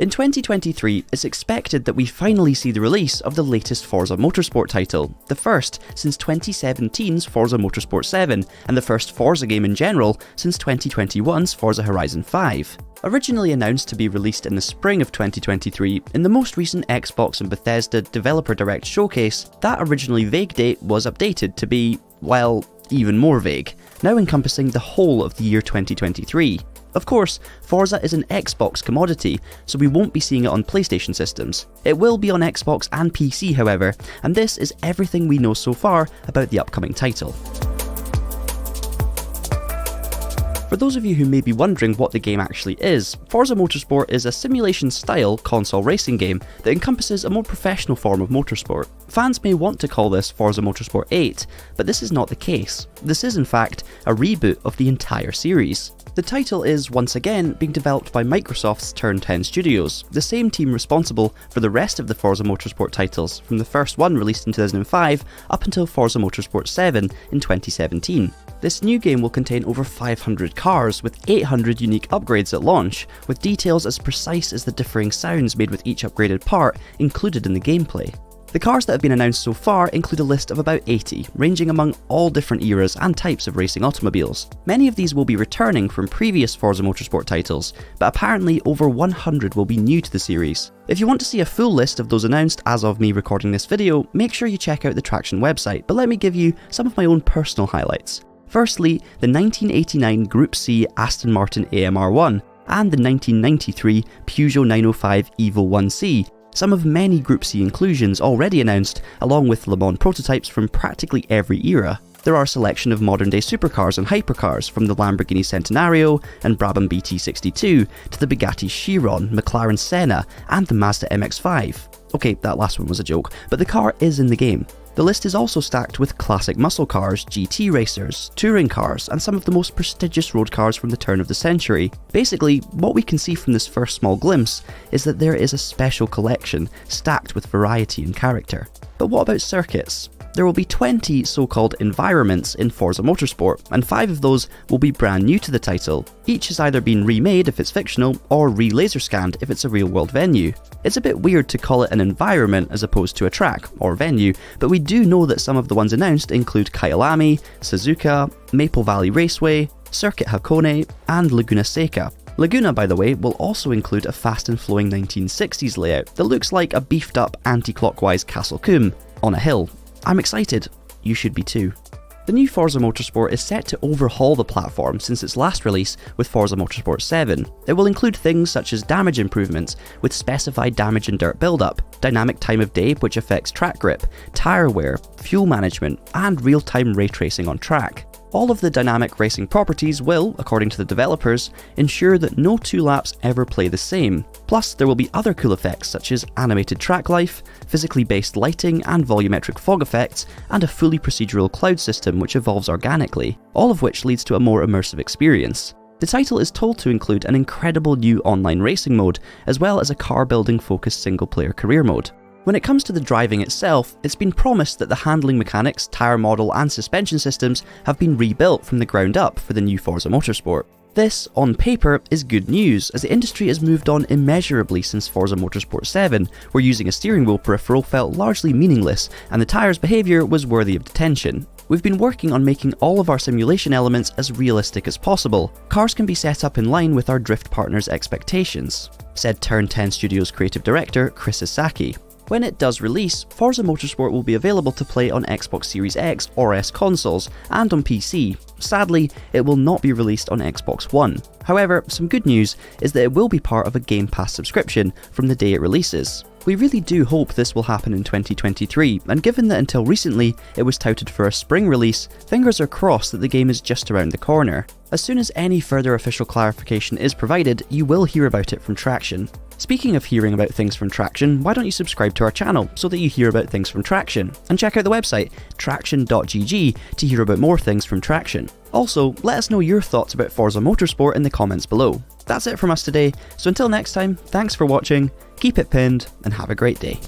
In 2023, it's expected that we finally see the release of the latest Forza Motorsport title, the first since 2017's Forza Motorsport 7, and the first Forza game in general since 2021's Forza Horizon 5. Originally announced to be released in the spring of 2023, in the most recent Xbox and Bethesda Developer Direct showcase, that originally vague date was updated to be, well, even more vague, now encompassing the whole of the year 2023. Of course, Forza is an Xbox commodity, so we won't be seeing it on PlayStation systems. It will be on Xbox and PC however, and this is everything we know so far about the upcoming title. For those of you who may be wondering what the game actually is, Forza Motorsport is a simulation-style console racing game that encompasses a more professional form of motorsport. Fans may want to call this Forza Motorsport 8, but this is not the case. This is in fact a reboot of the entire series. The title is once again being developed by Microsoft's Turn 10 Studios, the same team responsible for the rest of the Forza Motorsport titles, from the first one released in 2005 up until Forza Motorsport 7 in 2017. This new game will contain over 500 cars, with 800 unique upgrades at launch, with details as precise as the differing sounds made with each upgraded part included in the gameplay. The cars that have been announced so far include a list of about 80, ranging among all different eras and types of racing automobiles. Many of these will be returning from previous Forza Motorsport titles, but apparently over 100 will be new to the series. If you want to see a full list of those announced as of me recording this video, make sure you check out the Traction website, but let me give you some of my own personal highlights. Firstly, the 1989 Group C Aston Martin AMR1 and the 1993 Peugeot 905 Evo 1C, some of many Group C inclusions already announced, along with Le Mans prototypes from practically every era. There are a selection of modern day supercars and hypercars, from the Lamborghini Centenario and Brabham BT62 to the Bugatti Chiron, McLaren Senna and the Mazda MX-5. Okay, that last one was a joke, but the car is in the game. The list is also stacked with classic muscle cars, GT racers, touring cars, and some of the most prestigious road cars from the turn of the century. Basically, what we can see from this first small glimpse is that there is a special collection stacked with variety and character. But what about circuits? There will be 20 so-called environments in Forza Motorsport, and 5 of those will be brand new to the title. Each has either been remade if it's fictional, or re-laser scanned if it's a real-world venue. It's a bit weird to call it an environment as opposed to a track, or venue, but we do know that some of the ones announced include Kyalami, Suzuka, Maple Valley Raceway, Circuit Hakone, and Laguna Seca. Laguna, by the way, will also include a fast and flowing 1960s layout that looks like a beefed up anti-clockwise Castle Coombe on a hill. I'm excited, you should be too. The new Forza Motorsport is set to overhaul the platform since its last release with Forza Motorsport 7. It will include things such as damage improvements, with specified damage and dirt buildup, dynamic time of day which affects track grip, tyre wear, fuel management, and real-time ray tracing on track. All of the dynamic racing properties will, according to the developers, ensure that no 2 laps ever play the same. Plus, there will be other cool effects such as animated track life, physically based lighting and volumetric fog effects, and a fully procedural cloud system which evolves organically, all of which leads to a more immersive experience. The title is told to include an incredible new online racing mode, as well as a car building focused single player career mode. When it comes to the driving itself, it's been promised that the handling mechanics, tyre model and suspension systems have been rebuilt from the ground up for the new Forza Motorsport. This, on paper, is good news, as the industry has moved on immeasurably since Forza Motorsport 7, where using a steering wheel peripheral felt largely meaningless and the tyre's behaviour was worthy of detention. We've been working on making all of our simulation elements as realistic as possible. Cars can be set up in line with our drift partners' expectations, said Turn 10 Studios creative director Chris Isaki. When it does release, Forza Motorsport will be available to play on Xbox Series X or S consoles, and on PC. Sadly, it will not be released on Xbox One. However, some good news is that it will be part of a Game Pass subscription from the day it releases. We really do hope this will happen in 2023, and given that until recently it was touted for a spring release, fingers are crossed that the game is just around the corner. As soon as any further official clarification is provided, you will hear about it from Traction. Speaking of hearing about things from Traction, why don't you subscribe to our channel so that you hear about things from Traction, and check out the website traction.gg to hear about more things from Traction. Also, let us know your thoughts about Forza Motorsport in the comments below. That's it from us today, so until next time, thanks for watching, keep it pinned, and have a great day.